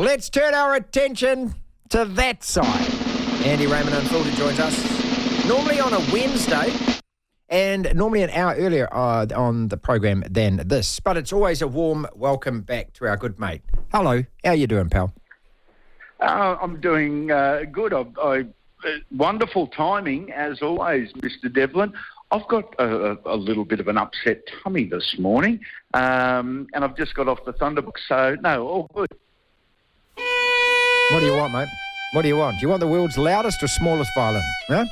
let's turn our attention to that side. Andy Raymond Unfiltered joins us normally on a Wednesday and normally an hour earlier on the program than this. But it's always a warm welcome back to our good mate. Hello, how you doing, pal? I'm doing good. Wonderful timing, as always, Mr. Devlin. I've got a little bit of an upset tummy this morning, and I've just got off the Thunderbook, so no, all good. What do you want, mate? What do you want? Do you want the world's loudest or smallest violin? No?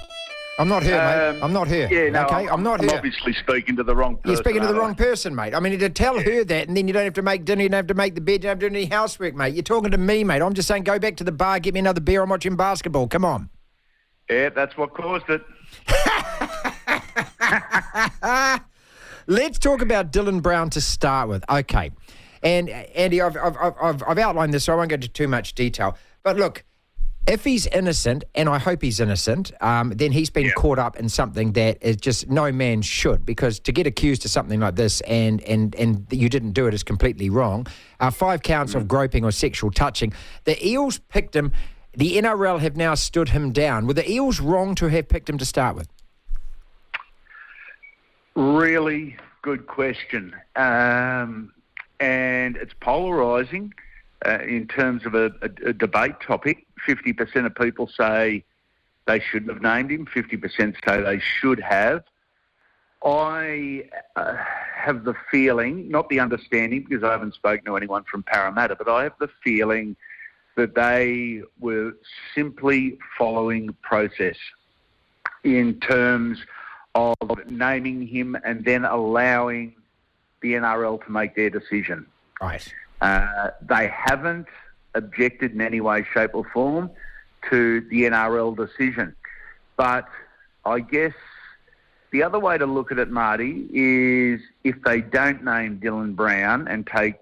I'm not her, mate. I'm not her. Yeah, no, okay? I'm not her. I'm obviously speaking to the wrong person. You're speaking to the wrong person, mate. I mean, to tell her that, and then you don't have to make dinner, you don't have to make the bed, you don't have to do any housework, mate. You're talking to me, mate. I'm just saying, go back to the bar, get me another beer, I'm watching basketball. Come on. Yeah, that's what caused it. Let's talk about Dylan Brown to start with. Okay. And, Andy, I've outlined this, so I won't go into too much detail. But look, if he's innocent, and I hope he's innocent, then he's been caught up in something that is just no man should, because to get accused of something like this and you didn't do it is completely wrong. 5 counts of groping or sexual touching. The Eels picked him. The NRL have now stood him down. Were the Eels wrong to have picked him to start with? Really good question. And it's polarising in terms of a debate topic. 50% of people say they shouldn't have named him. 50% say they should have. I have the feeling, not the understanding, because I haven't spoken to anyone from Parramatta, but I have the feeling that they were simply following process in terms of naming him and then allowing the NRL to make their decision. Right. They haven't objected in any way, shape or form to the NRL decision. But I guess the other way to look at it, Marty, is if they don't name Dylan Brown and take,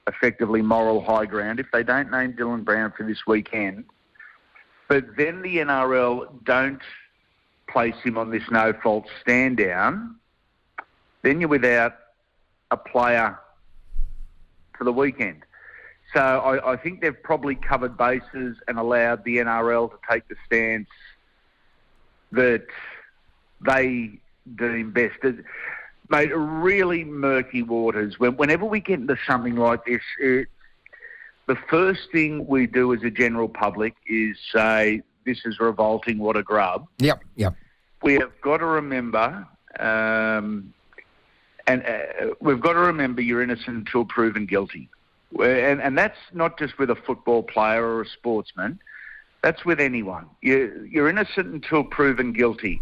effectively moral high ground, if they don't name Dylan Brown for this weekend, but then the NRL don't place him on this no-fault stand-down, then you're without a player for the weekend. So I think they've probably covered bases and allowed the NRL to take the stance that they deem best. Mate, really murky waters. Whenever we get into something like this, the first thing we do as a general public is say, this is revolting, what a grub. Yep. We have got to remember, we've got to remember you're innocent until proven guilty. And that's not just with a football player or a sportsman. That's with anyone. You're innocent until proven guilty.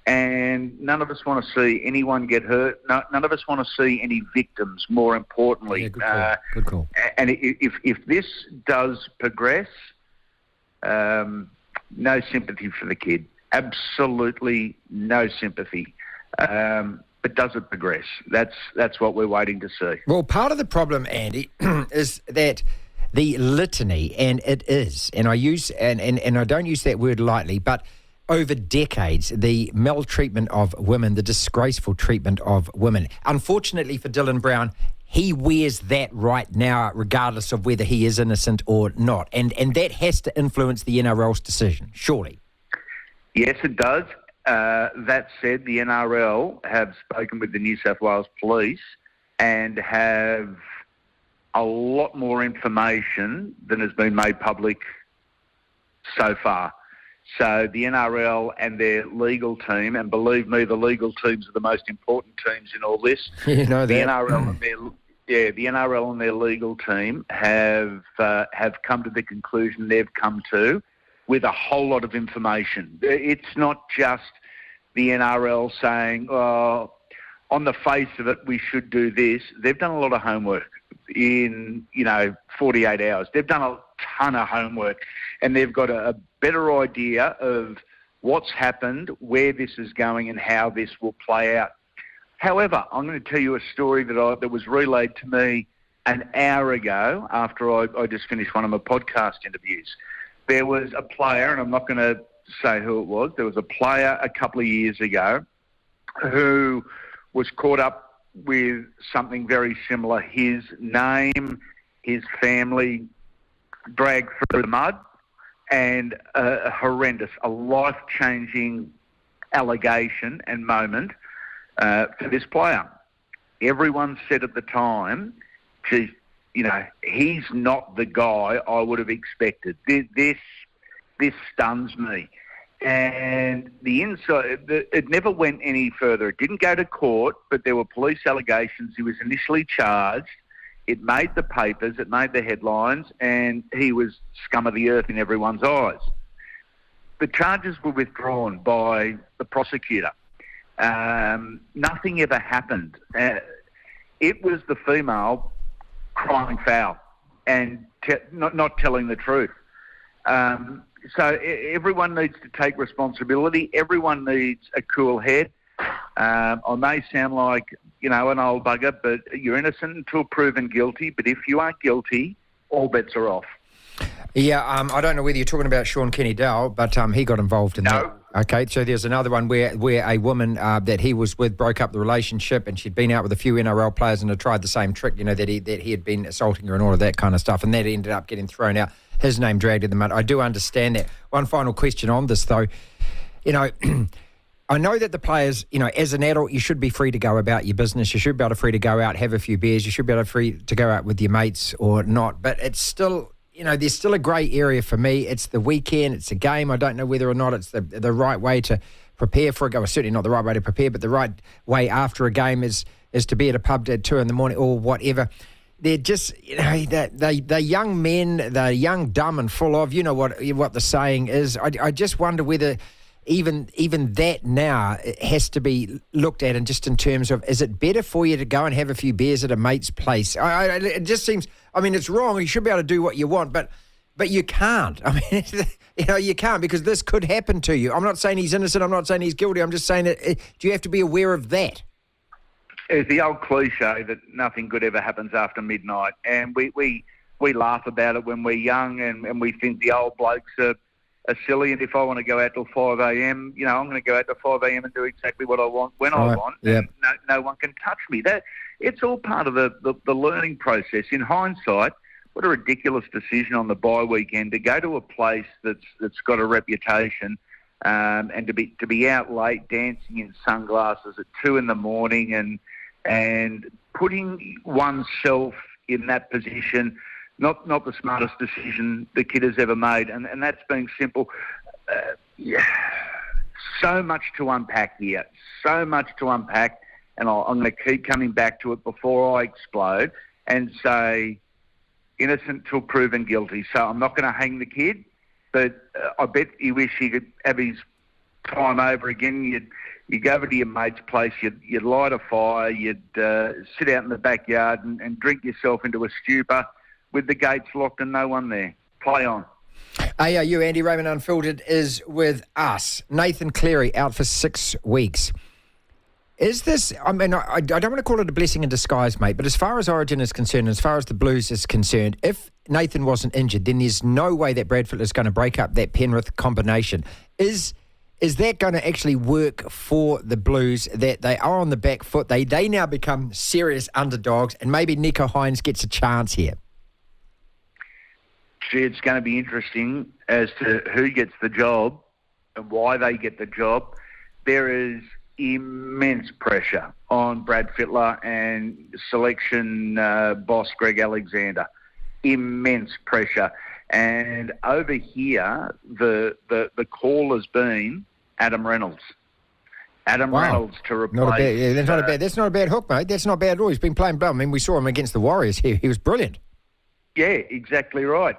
And none of us want to see anyone get hurt. None of us want to see any victims, more importantly. Yeah, good call. And if this does progress, no sympathy for the kid. Absolutely no sympathy. But does it progress? That's what we're waiting to see. Well, part of the problem, Andy, is that the litany, and it is, and I use and I don't use that word lightly, but over decades, the maltreatment of women, the disgraceful treatment of women. Unfortunately for Dylan Brown, he wears that right now, regardless of whether he is innocent or not, and that has to influence the NRL's decision, surely. Yes, it does. That said, the NRL have spoken with the New South Wales Police and have a lot more information than has been made public so far. So the NRL and their legal team, and believe me, the legal teams are the most important teams in all this. You know that. The NRL and their legal team have come to the conclusion they've come to with a whole lot of information. It's not just the NRL saying, oh, on the face of it, we should do this. They've done a lot of homework in, 48 hours. They've done a ton of homework, and they've got a better idea of what's happened, where this is going, and how this will play out. However, I'm going to tell you a story that was relayed to me an hour ago after I just finished one of my podcast interviews. There was a player, and I'm not going to say who it was, there was a player a couple of years ago who was caught up with something very similar. His name, his family dragged through the mud, and a horrendous, a life-changing allegation and moment for this player. Everyone said at the time, geez, he's not the guy I would have expected. This stuns me. And it never went any further. It didn't go to court, but there were police allegations. He was initially charged. It made the papers, it made the headlines, and he was scum of the earth in everyone's eyes. The charges were withdrawn by the prosecutor. Nothing ever happened. It was the female crying foul and not telling the truth. So everyone needs to take responsibility. Everyone needs a cool head. I may sound like, an old bugger, but you're innocent until proven guilty. But if you are guilty, all bets are off. Yeah, I don't know whether you're talking about Sean Kenny-Dowell, but he got involved in that. Okay, so there's another one where a woman that he was with broke up the relationship, and she'd been out with a few NRL players and had tried the same trick, that he had been assaulting her and all of that kind of stuff, and that ended up getting thrown out. His name dragged in the mud. I do understand that. One final question on this, though. I know that the players, as an adult, you should be free to go about your business. You should be able to free to go out, have a few beers. You should be able to free to go out with your mates or not. But it's still, there's still a grey area for me. It's the weekend. It's a game. I don't know whether or not it's the right way to prepare for a game. Well, certainly not the right way to prepare, but the right way after a game is to be at a pub at 2 a.m. or whatever. They're just, they're young men. They're young, dumb, and full of. You know what the saying is. I just wonder whether even that now has to be looked at, and just in terms of, is it better for you to go and have a few beers at a mate's place? It just seems, it's wrong. You should be able to do what you want, but you can't. You can't, because this could happen to you. I'm not saying he's innocent. I'm not saying he's guilty. I'm just saying that do you have to be aware of that? It's the old cliche that nothing good ever happens after midnight, and we laugh about it when we're young, and we think the old blokes are silly, and if I want to go out till 5 a.m, I'm going to go out till 5 a.m. and do exactly what I want when I want, and no one can touch me. That it's all part of the learning process. In hindsight, what a ridiculous decision on the bye weekend to go to a place that's got a reputation, and to be out late dancing in sunglasses at 2 a.m. and putting oneself in that position. Not the smartest decision the kid has ever made, and that's being simple. So much to unpack here, and I'm going to keep coming back to it before I explode and say innocent till proven guilty. So I'm not going to hang the kid, but I bet you wish he could have his time over again. You'd go over to your mate's place, you'd light a fire, you'd sit out in the backyard and drink yourself into a stupor, with the gates locked and no one there. Play on. ARU Andy Raymond Unfiltered is with us. Nathan Cleary out for 6 weeks. Is this, I don't want to call it a blessing in disguise, mate, but as far as Origin is concerned, as far as the Blues is concerned, if Nathan wasn't injured, then there's no way that Bradford is going to break up that Penrith combination. Is that going to actually work for the Blues, that they are on the back foot? They now become serious underdogs, and maybe Nico Hines gets a chance here. It's going to be interesting as to who gets the job and why they get the job. There is immense pressure on Brad Fittler and selection boss Greg Alexander. Immense pressure. And over here, the call has been Adam Reynolds. Reynolds to replace... That's not a bad hook, mate. That's not bad at all. He's been playing well. We saw him against the Warriors here. He was brilliant. Yeah, exactly right.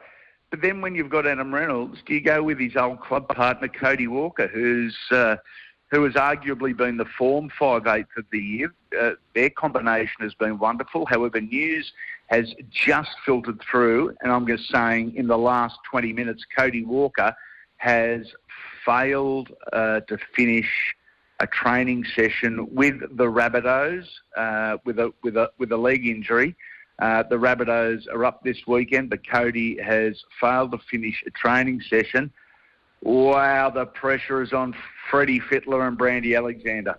But then when you've got Adam Reynolds, do you go with his old club partner, Cody Walker, who has arguably been the form 5/8 of the year? Their combination has been wonderful. However, news has just filtered through, and I'm just saying in the last 20 minutes, Cody Walker has failed to finish a training session with the Rabbitohs with a leg injury. The Rabbitohs are up this weekend, but Cody has failed to finish a training session. Wow, the pressure is on Freddie Fittler and Brandy Alexander.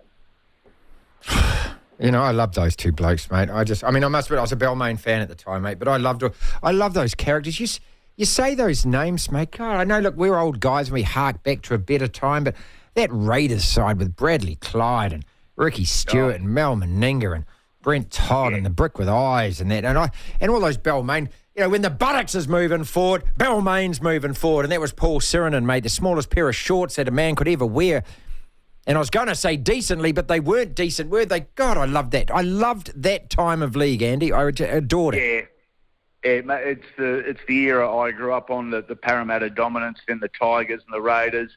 I love those two blokes, mate. I must admit, I was a Balmain fan at the time, mate, but I love those characters. you say those names, mate. God, I know, look, we're old guys and we hark back to a better time, but that Raiders side with Bradley Clyde and Ricky Stewart and Mal Meninga and Brent Todd and the Brick with Eyes and that, and all those Balmain. When the buttocks is moving forward, Balmain's moving forward, and that was Paul Sirenen, mate, the smallest pair of shorts that a man could ever wear. And I was going to say decently, but they weren't decent, were they? God, I loved that. I loved that time of league, Andy. I adored it. Yeah, it's the era I grew up on, the Parramatta dominance, then the Tigers and the Raiders.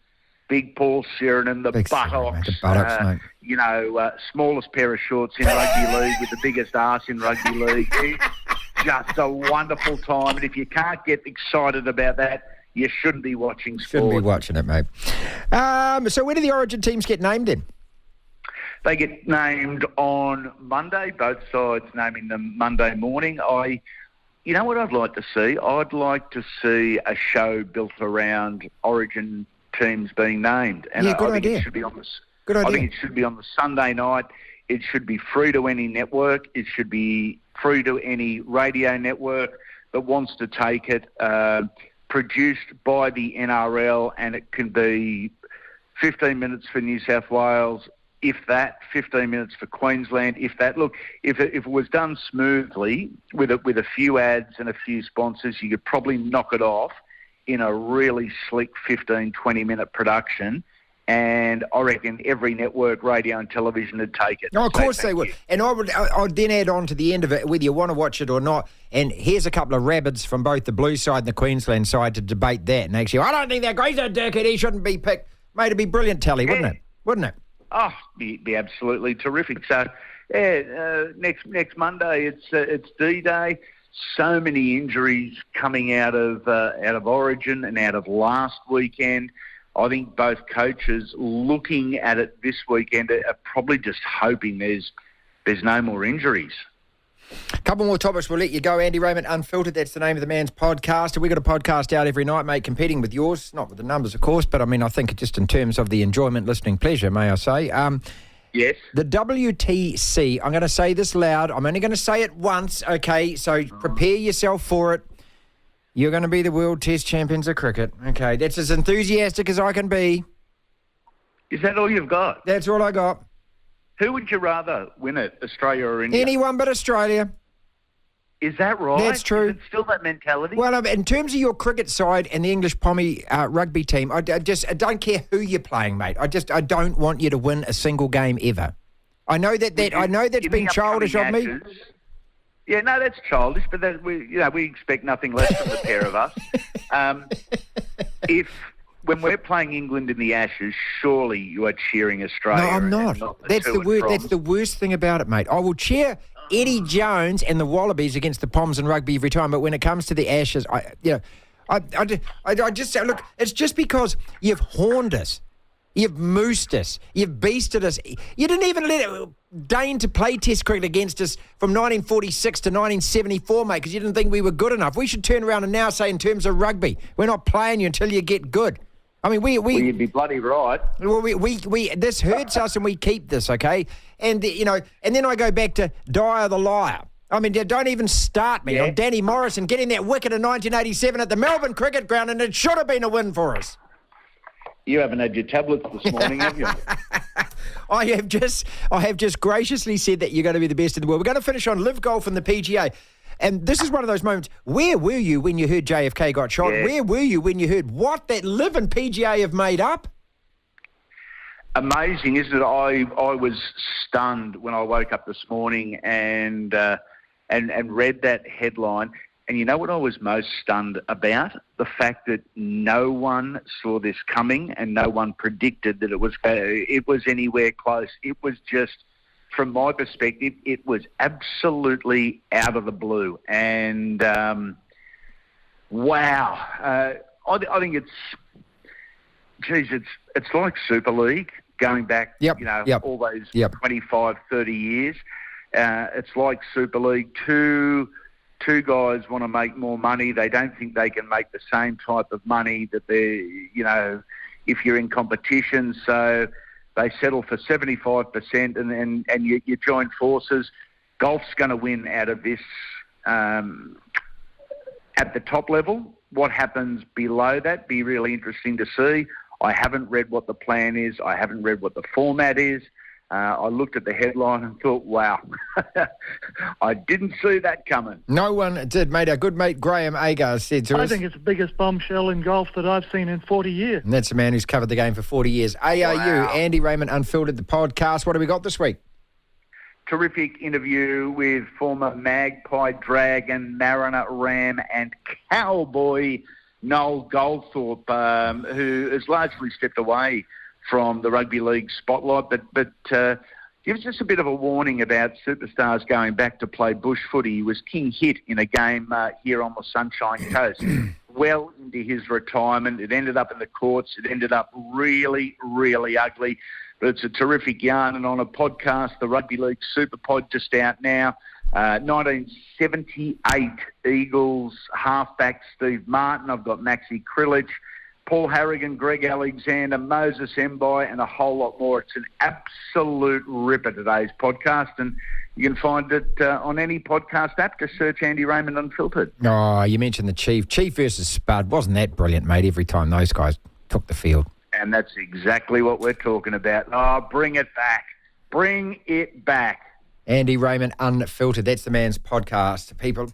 Big Paul Sirenen, the buttocks, mate. Smallest pair of shorts in rugby league with the biggest arse in rugby league. It's just a wonderful time, and if you can't get excited about that, you shouldn't be watching sport. Shouldn't be watching it, mate. So when do the Origin teams get named in? They get named on Monday, both sides naming them Monday morning. You know what I'd like to see? I'd like to see a show built around Origin teams being named. And good I think idea. It should be on Good idea. I think it should be on the Sunday night. It should be free to any network. It should be free to any radio network that wants to take it. Produced by the NRL, and it can be 15 minutes for New South Wales, if that, 15 minutes for Queensland, if that. Look, if it was done smoothly with a few ads and a few sponsors, you could probably knock it off in a really slick 15, 20-minute production. And I reckon every network, radio and television would take it. No, of course they would. And I'd then add on to the end of it, whether you want to watch it or not, and here's a couple of rabbits from both the Blue side and the Queensland side to debate that. And actually, I don't think that guy's a dickhead. He shouldn't be picked. Mate, it'd be brilliant, Tally, wouldn't it? Wouldn't it? Oh, be absolutely terrific. So, next Monday, it's D-Day. So many injuries coming out of Origin and out of last weekend. I think both coaches looking at it this weekend are probably just hoping there's no more injuries. A couple more topics. We'll let you go. Andy Raymond Unfiltered, that's the name of the man's podcast. We've got a podcast out every night, mate, competing with yours. Not with the numbers, of course, but I think just in terms of the enjoyment, listening pleasure, may I say. Yes. The WTC, I'm going to say this loud. I'm only going to say it once, okay? So prepare yourself for it. You're going to be the World Test Champions of cricket. Okay, that's as enthusiastic as I can be. Is that all you've got? That's all I got. Who would you rather win it, Australia or India? Anyone but Australia. Is that right? That's true. Is it still that mentality? Well, in terms of your cricket side and the English Pommy rugby team, I don't care who you're playing, mate. I don't want you to win a single game ever. I know that's been childish of me. Yeah, no, that's childish, but we expect nothing less from the pair of us. When we're playing England in the Ashes, surely you are cheering Australia. No, I'm not. That's the worst thing about it, mate. I will cheer Eddie Jones and the Wallabies against the Poms in rugby every time, but when it comes to the Ashes, I just say, look, it's just because you've horned us. You've moosed us. You've beasted us. You didn't even deign to play Test cricket against us from 1946 to 1974, mate, because you didn't think we were good enough. We should turn around and now say, in terms of rugby, we're not playing you until you get good. I mean, well, you'd be bloody right. Well, we this hurts us, and we keep this, okay? And and then I go back to Dyer the Liar. I mean, don't even start me on Danny Morrison getting that wicket in 1987 at the Melbourne Cricket Ground, and it should have been a win for us. You haven't had your tablets this morning, have you? I have just graciously said that you're going to be the best in the world. We're going to finish on Live Golf and the PGA. And this is one of those moments. Where were you when you heard JFK got shot? Yeah. Where were you when you heard what that Live and PGA have made up? Amazing, isn't it? I was stunned when I woke up this morning and read that headline. And you know what I was most stunned about? The fact that no one saw this coming and no one predicted that it was anywhere close. It was just, from my perspective, it was absolutely out of the blue. And, wow. I think it's like Super League going back, all those 25, 30 years. It's like Super League. Two guys want to make more money. They don't think they can make the same type of money that if you're in competition. So they settle for 75% and you join forces. Golf's going to win out of this at the top level. what happens below that be really interesting to see. I haven't read what the plan is. I haven't read what the format is. I looked at the headline and thought, wow, I didn't see that coming. No one did, mate. Our good mate Graham Agar said to us... I think it's the biggest bombshell in golf that I've seen in 40 years. And that's a man who's covered the game for 40 years. ARU, Wow. Andy Raymond Unfiltered, the podcast. What have we got this week? Terrific interview with former Magpie, Dragon, Mariner, Ram and Cowboy Noel Goldthorpe, who has largely stepped away from the rugby league spotlight, but gives us a bit of a warning about superstars going back to play bush footy. He was king hit in a game here on the Sunshine Coast. Well into his retirement. It ended up in the courts. It ended up really, really ugly. But it's a terrific yarn. And on a podcast, the Rugby League Super Pod, just out now, 1978 Eagles halfback Steve Martin. I've got Maxi Krilich, Paul Harrigan, Greg Alexander, Moses Mbai, and a whole lot more. It's an absolute ripper, today's podcast, and you can find it on any podcast app. Just search Andy Raymond Unfiltered. Oh, you mentioned the Chief. Chief versus Spud. Wasn't that brilliant, mate, every time those guys took the field? And that's exactly what we're talking about. Oh, bring it back. Bring it back. Andy Raymond Unfiltered. That's the man's podcast. People...